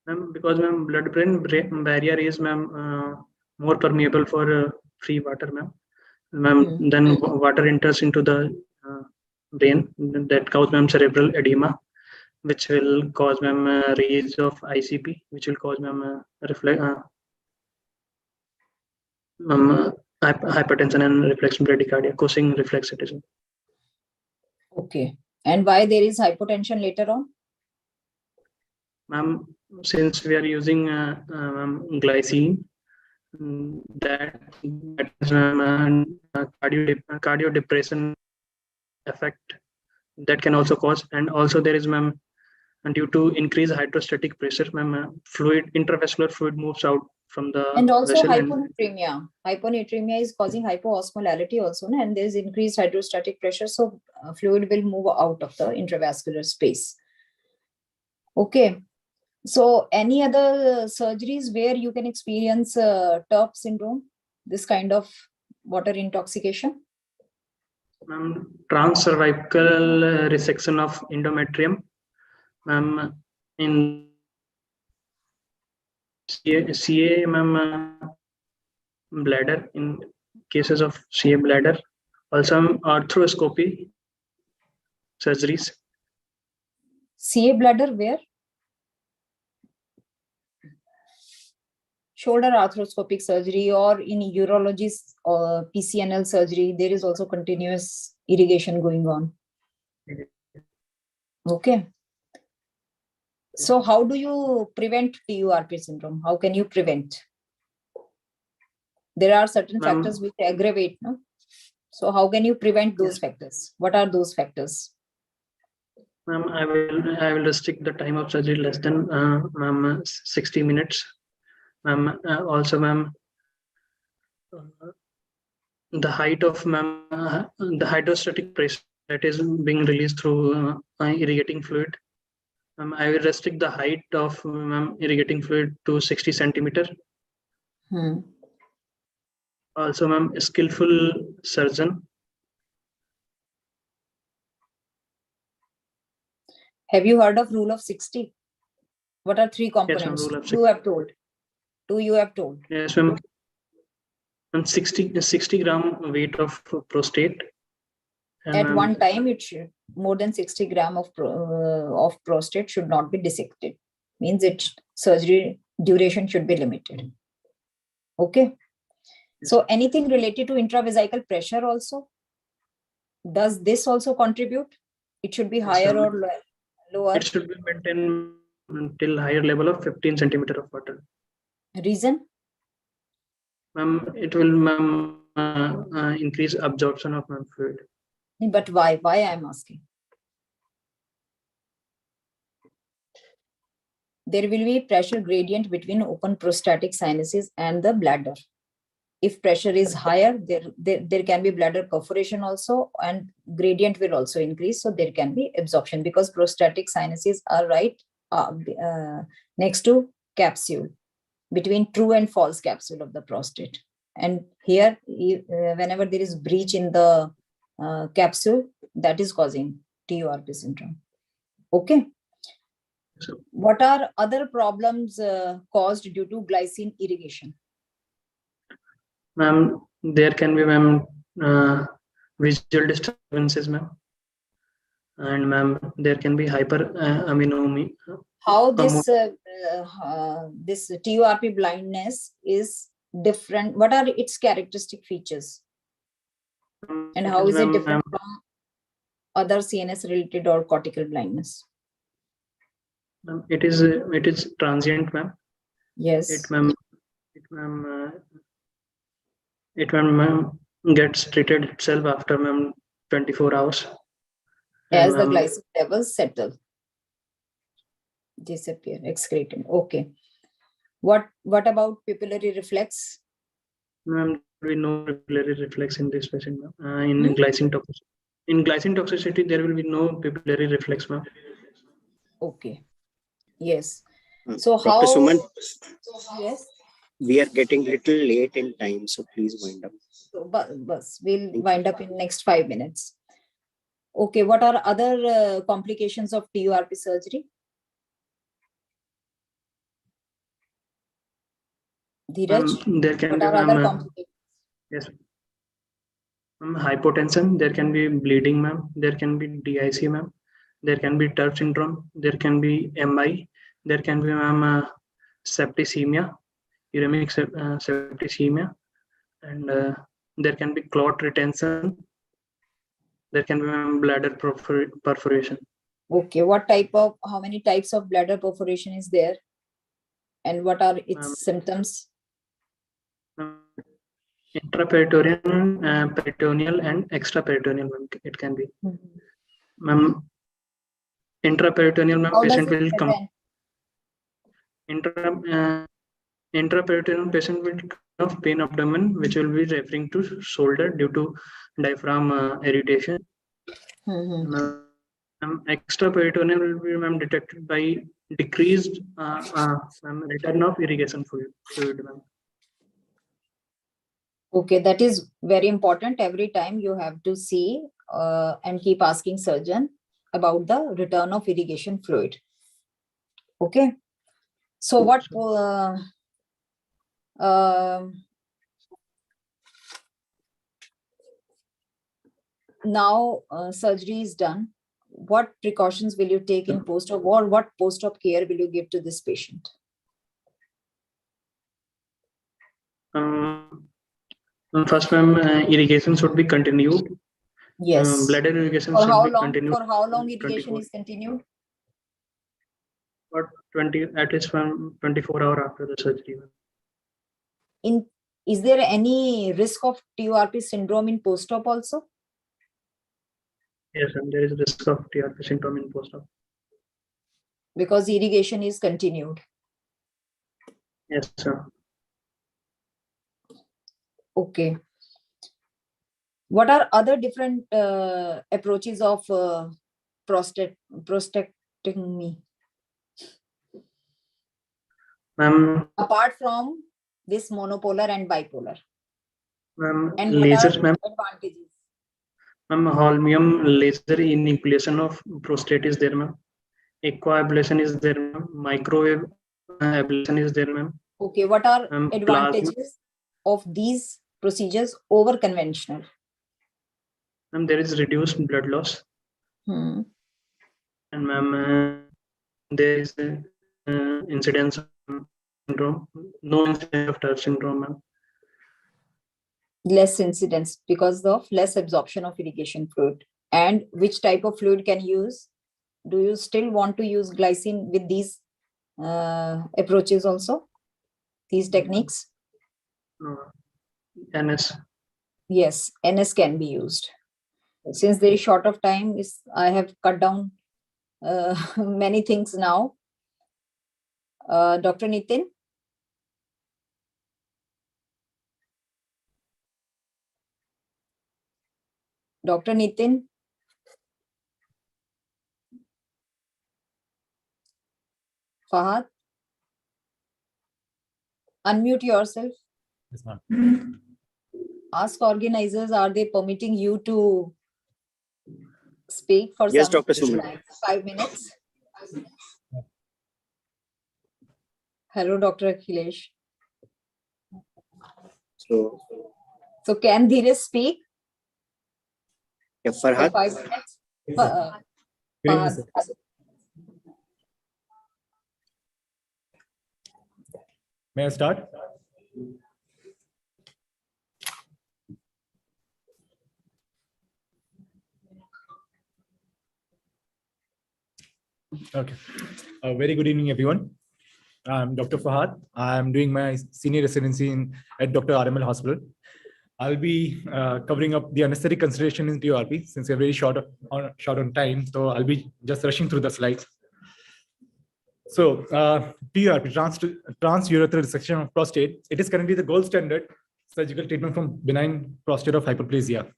Ma'am, because, ma'am, blood-brain barrier is, ma'am, more permeable for free water, ma'am. Ma'am, then water enters into the brain that causes, ma'am, cerebral edema, which will cause, ma'am, raise of ICP, which will cause, ma'am, hypertension and reflex bradycardia, causing reflexitism. Okay. And why there is hypotension later on? Ma'am, since we are using glycine, that is, cardio depression effect that can also cause, and also there is, ma'am, due to increased hydrostatic pressure, ma'am, intravascular fluid moves out from the and also vessel. Hyponatremia. Hyponatremia is causing hypoosmolality also, and there is increased hydrostatic pressure, so fluid will move out of the intravascular space. Okay. So any other surgeries where you can experience TURP syndrome, this kind of water intoxication? Transcervical resection of endometrium. In CA, bladder, in cases of CA bladder, also arthroscopy surgeries. CA bladder where? Shoulder arthroscopic surgery, or in urologist or PCNL surgery, there is also continuous irrigation going on. Okay. So how do you prevent TURP syndrome? How can you prevent? There are certain factors which aggravate, no? So how can you prevent those factors? What are those factors? Ma'am, I will restrict the time of surgery less than 60 minutes. Ma'am, also, ma'am, the height of, ma'am, the hydrostatic pressure that is being released through irrigating fluid. I will restrict the height of, irrigating fluid to 60 centimeter. Also, ma'am, a skillful surgeon. Have you heard of rule of 60? What are 3 components? Yes, ma'am, rule of 60. You have told. 2 you have told. Yes, ma'am. And 60 gram weight of prostate. And At one time, it should more than 60 gram of prostate should not be dissected. Means its surgery duration should be limited. Okay. So anything related to intravesical pressure also? Does this also contribute? It should be higher or lower? It should be maintained until higher level of 15 centimeter of water. Reason? It will increase absorption of fluid. But why? Why I'm asking? There will be pressure gradient between open prostatic sinuses and the bladder. If pressure is higher, there can be bladder perforation also, and gradient will also increase. So there can be absorption because prostatic sinuses are right next to capsule, between true and false capsule of the prostate. And here, whenever there is breach in the capsule, that is causing TURP syndrome. Okay. What are other problems caused due to glycine irrigation? Ma'am, there can be visual disturbances, ma'am. And ma'am, there can be hyperammonemia. How this TURP blindness is different? What are its characteristic features? And how is it different from other CNS related or cortical blindness? It is transient, ma'am. Yes. It gets treated itself after 24 hours. As the glycemic levels settle, disappear, excreted. Okay. What about pupillary reflex? Ma'am, we know pupillary reflex in this patient, ma'am. In glycine toxicity. In glycine toxicity, there will be no pupillary reflex, ma'am. Okay. Yes. So Dr. how? Suman, Yes. we are getting little late in time, so please wind up. So, but we'll wind up in next 5 minutes. Okay. What are other complications of TURP surgery? Dheeraj, there can what be are other complications? Yes. Hypotension, there can be bleeding, ma'am. There can be DIC, ma'am. There can be TURP syndrome. There can be MI. There can be septicemia, uremic septicemia, and there can be clot retention. There can be bladder perforation. Okay, how many types of bladder perforation is there? And what are its symptoms? Intraperitoneal, peritoneal, and extraperitoneal, it can be. Intraperitoneal, patient will come. Intraperitoneal patient will have pain abdomen, which will be referring to shoulder due to diaphragm irritation. Extraperitoneal will be detected by decreased return of irrigation fluid. Okay, that is very important. Every time you have to see and keep asking surgeon about the return of irrigation fluid. Okay. So what now surgery is done. What precautions will you take in post-op, or what post-op care will you give to this patient? First, ma'am, irrigation should be continued. Yes. Bladder irrigation For should how be long? continued. For how long irrigation is continued? For at least 24 hours after the surgery. Is there any risk of TURP syndrome in post-op also? Yes, and there is risk of TURP syndrome in post-op. Because irrigation is continued. Yes, sir. Okay. What are other different approaches of prostatectomy? Apart from this monopolar and bipolar. And lasers, ma'am. Advantages. Holmium laser enucleation of prostate is there, ma'am. Equablation is there, ma'am. Microwave ablation is there, ma'am. Okay, what are advantages of these procedures over conventional? Ma'am, there is reduced blood loss. Hmm. And ma'am, there is a incidence of syndrome, no incidence of TURP syndrome, ma'am. Less incidence because of less absorption of irrigation fluid. And which type of fluid can you use? Do you still want to use glycine with these approaches also? These techniques? NS. Yes, NS can be used. Since there is short of time, I have cut down many things now. Dr. Nitin? Dr. Nitin? Fahad? Unmute yourself. Yes, ma'am. Ask organizers, are they permitting you to speak for Yes, some Dr. Suman. 5 minutes? Hello, Dr. Akhilesh. So can Dheeraj speak Yeah, for Farhad. 5 minutes? Good evening, sir. May I start? Okay. Very good evening, everyone. I'm Dr. Fahad. I'm doing my senior residency at Dr. RML Hospital. I'll be covering up the anesthetic consideration in TURP since we're very short on time. So I'll be just rushing through the slides. So TURP, transurethral resection of prostate, it is currently the gold standard surgical treatment from benign prostate of hyperplasia.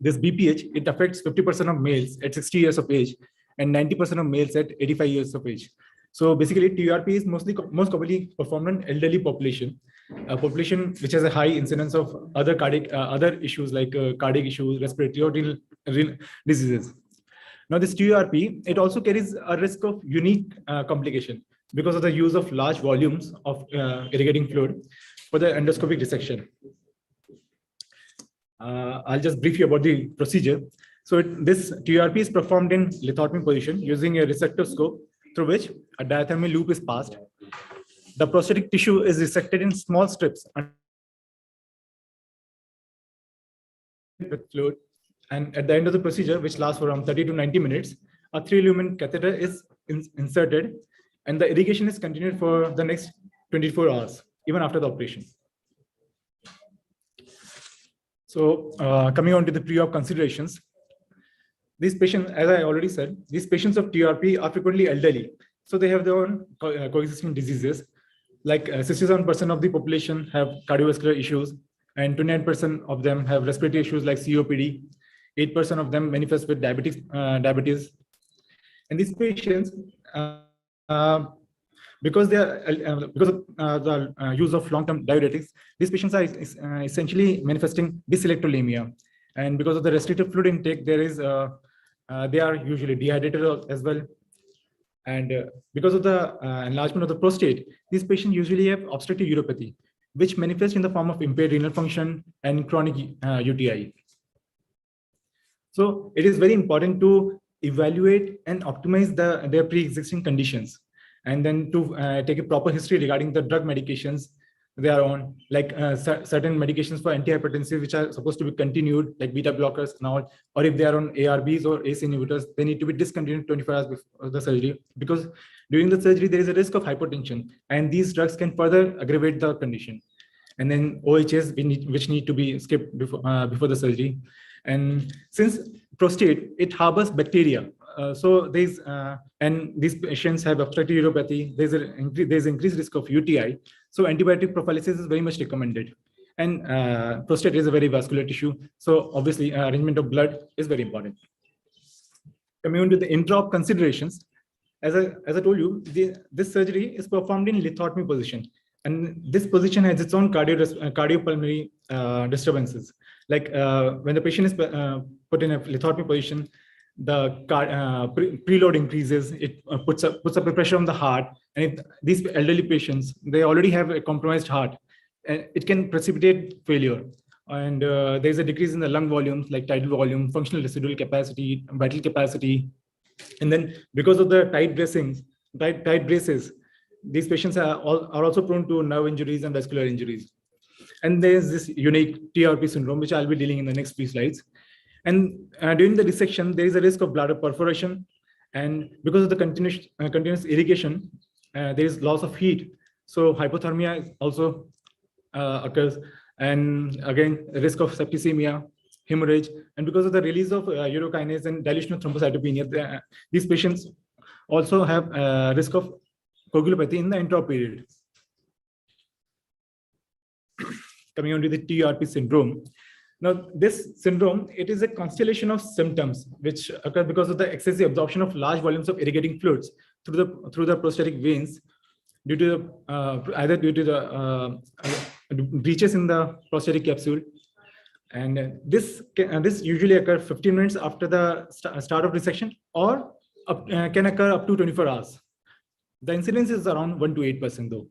This BPH, it affects 50% of males at 60 years of age and 90% of males at 85 years of age. So basically, TURP is most commonly performed in elderly population, a population which has a high incidence of other cardiac other issues like cardiac issues, respiratory diseases. Now, this TURP, it also carries a risk of unique complication because of the use of large volumes of irrigating fluid for the endoscopic dissection. I'll just brief you about the procedure. So this TURP is performed in lithotomy position using a resectoscope through which a diathermy loop is passed. The prostatic tissue is resected in small strips with fluid. And at the end of the procedure, which lasts for around 30 to 90 minutes, a 3-lumen catheter is inserted and the irrigation is continued for the next 24 hours, even after the operation. So coming on to the pre-op considerations, these patients, as I already said, these patients of TURP are frequently elderly. So they have their own coexisting diseases. Like 67% of the population have cardiovascular issues and 29% of them have respiratory issues like COPD. 8% of them manifest with diabetes. And these patients, because of the use of long-term diuretics, these patients are essentially manifesting dyselectrolemia. And because of the restrictive fluid intake, they are usually dehydrated as well. And because of the enlargement of the prostate, these patients usually have obstructive uropathy, which manifests in the form of impaired renal function and chronic UTI. So it is very important to evaluate and optimize their pre-existing conditions, and then to take a proper history regarding the drug medications they are on, like certain medications for antihypertensive, which are supposed to be continued, like beta blockers and all, or if they are on ARBs or ACE inhibitors, they need to be discontinued 24 hours before the surgery, because during the surgery, there is a risk of hypertension, and these drugs can further aggravate the condition. And then OHS, which need to be skipped before the surgery. And since prostate, it harbors bacteria, so these patients have obstructive uropathy, there's increased risk of UTI. So antibiotic prophylaxis is very much recommended. And prostate is a very vascular tissue, so obviously arrangement of blood is very important. Coming on to the intra-op considerations, as I told you, this surgery is performed in lithotomy position. And this position has its own cardiopulmonary disturbances. Like when the patient is put in a lithotomy position, the preload increases, it puts up a pressure on the heart. And if these elderly patients, they already have a compromised heart. and it can precipitate failure. And there's a decrease in the lung volumes, like tidal volume, functional residual capacity, vital capacity. And then because of the tight braces, these patients are also prone to nerve injuries and vascular injuries. And there's this unique TURP syndrome, which I'll be dealing in the next few slides. And during the resection, there is a risk of bladder perforation. And because of the continuous irrigation, there is loss of heat. So hypothermia also occurs. And again, risk of septicemia, hemorrhage. And because of the release of urokinase and dilution of thrombocytopenia, these patients also have risk of coagulopathy in the intra period. Coming on to the TURP syndrome. Now, this syndrome, it is a constellation of symptoms which occur because of the excessive absorption of large volumes of irrigating fluids through the prostatic veins, due to either due to the breaches in the prostatic capsule. And this usually occurs 15 minutes after the start of resection, or can occur up to 24 hours. The incidence is around 1 to 8% though.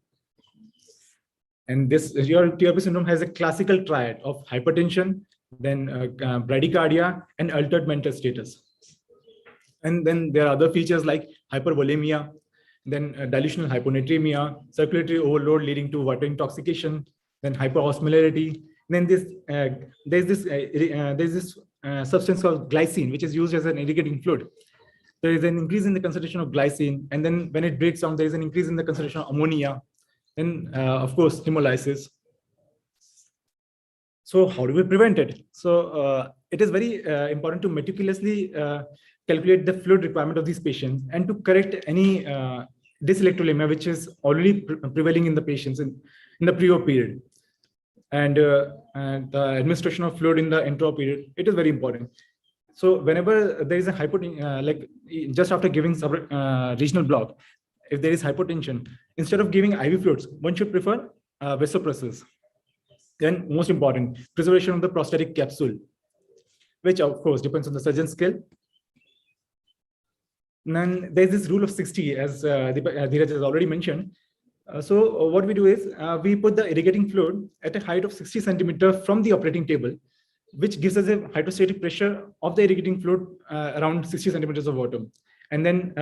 And your TURP syndrome has a classical triad of hypertension, then bradycardia, and altered mental status. And then there are other features like hypervolemia, then dilutional hyponatremia, circulatory overload leading to water intoxication, then hyperosmolarity. Then there's this substance called glycine, which is used as an irrigating fluid. There is an increase in the concentration of glycine, and then when it breaks down, there is an increase in the concentration of ammonia. Then, of course, hemolysis. So how do we prevent it? So it is very important to meticulously calculate the fluid requirement of these patients and to correct any dyselectrolemia, which is already prevailing in the patients in the pre-op period. And the administration of fluid in the intra period, it is very important. So whenever there is a hypotension, like just after giving regional block, if there is hypotension, instead of giving IV fluids, one should prefer vasopressors. Then most important, preservation of the prostatic capsule, which of course depends on the surgeon's skill. And then there's this rule of 60, as Dheeraj has already mentioned. So what we do is we put the irrigating fluid at a height of 60 centimeters from the operating table, which gives us a hydrostatic pressure of the irrigating fluid around 60 centimeters of water. And then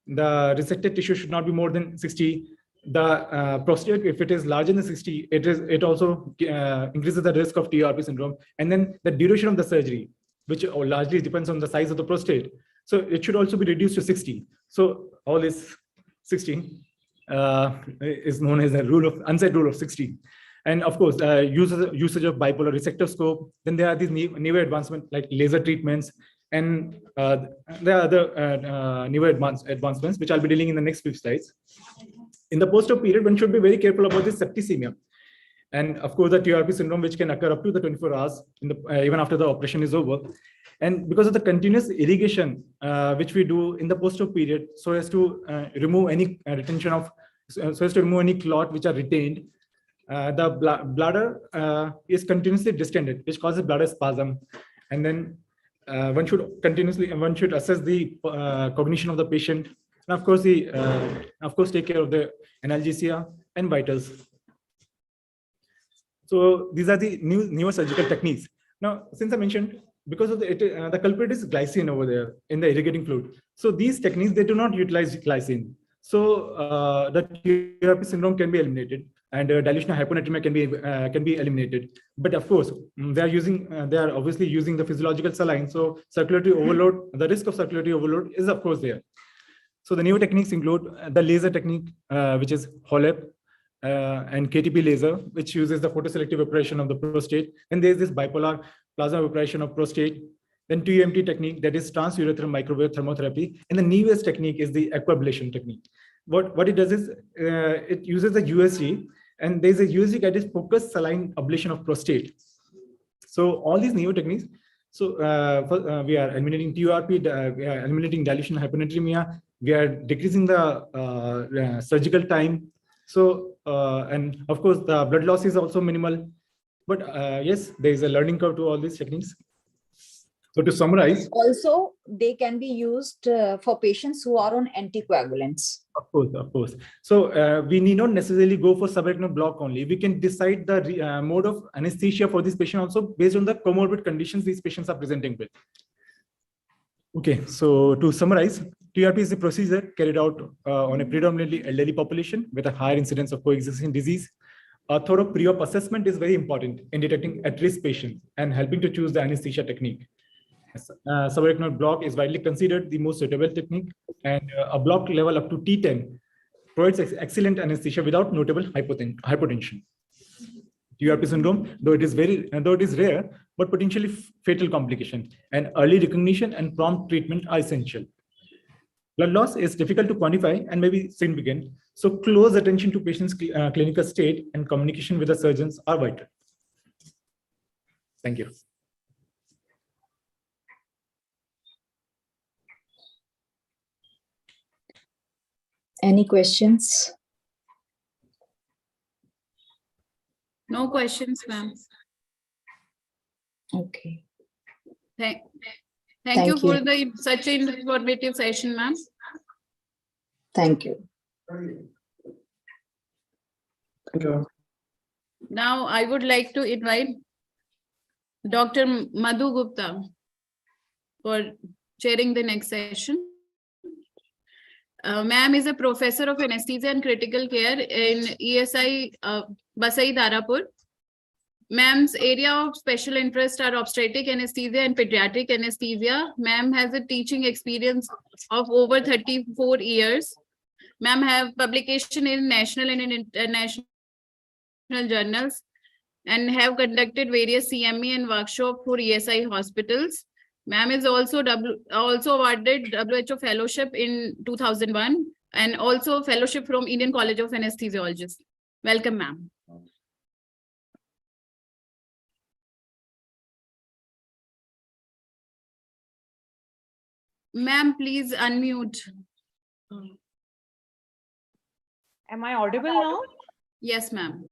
the resected tissue should not be more than 60. The prostate, if it is larger than 60, it also increases the risk of TURP syndrome. And then the duration of the surgery, which largely depends on the size of the prostate. So it should also be reduced to 60. So all this 60 is known as a unsaid rule of 60. And of course, usage of bipolar resector scope. Then there are these newer advancements like laser treatments, and there are other newer advancements, which I'll be dealing in the next few slides. In the post-op period, one should be very careful about this septicemia. And of course, the TURP syndrome, which can occur up to the 24 hours even after the operation is over. And because of the continuous irrigation, which we do in the post-op period, so as to remove any retention of, so as to remove any clot which are retained, the bladder is continuously distended, which causes bladder spasm. And then one should assess the cognition of the patient, and of course, take care of the analgesia and vitals. So these are the newer surgical techniques. Now, since I mentioned, because of the culprit is glycine over there in the irrigating fluid. So these techniques, they do not utilize glycine. So the TURP syndrome can be eliminated, and dilutional hyponatremia can be eliminated. But of course, they are obviously using the physiological saline. So circulatory overload, the risk of circulatory overload is of course there. So the new techniques include the laser technique, which is HOLEP, and KTP laser, which uses the photoselective evaporation of the prostate. And there's this bipolar plasma evaporation of prostate. Then TUMT technique, that is transurethral microwave thermotherapy. And the newest technique is the aquablation technique. What it does is it uses the USG, and there's a USG that is focused saline ablation of prostate. So all these new techniques. So we are eliminating TURP, we are eliminating dilution hyponatremia, we are decreasing the surgical time. So, and of course, the blood loss is also minimal. But yes, there is a learning curve to all these techniques. So to summarize, Also, they can be used for patients who are on anticoagulants. of course. So we need not necessarily go for subarachnoid block only. We can decide the mode of anesthesia for this patient also based on the comorbid conditions these patients are presenting with. Okay, so to summarize, TURP is a procedure carried out on a predominantly elderly population with a higher incidence of coexisting disease. A thorough pre-op assessment is very important in detecting at-risk patients and helping to choose the anesthesia technique. Subarachnoid block is widely considered the most suitable technique, and a block level up to T10 provides excellent anesthesia without notable hypotension. TURP syndrome, though it is rare, but potentially fatal complication, and early recognition and prompt treatment are essential. Blood loss is difficult to quantify and may be significant, so close attention to patients' clinical state and communication with the surgeons are vital. Thank you. Any questions? No questions, ma'am. Okay. Thank you for such an informative session, ma'am. Thank you. Now I would like to invite Dr. Madhu Gupta for chairing the next session. Ma'am is a professor of anesthesia and critical care in ESI Basai Darapur. Ma'am's area of special interest are obstetric anesthesia and pediatric anesthesia. Ma'am has a teaching experience of over 34 years. Ma'am have publication in national and international journals and have conducted various CME and workshop for ESI hospitals. Ma'am is also awarded WHO fellowship in 2001 and also fellowship from Indian College of Anesthesiologists. Welcome, ma'am. Ma'am, please unmute. Am I audible now? Yes, ma'am.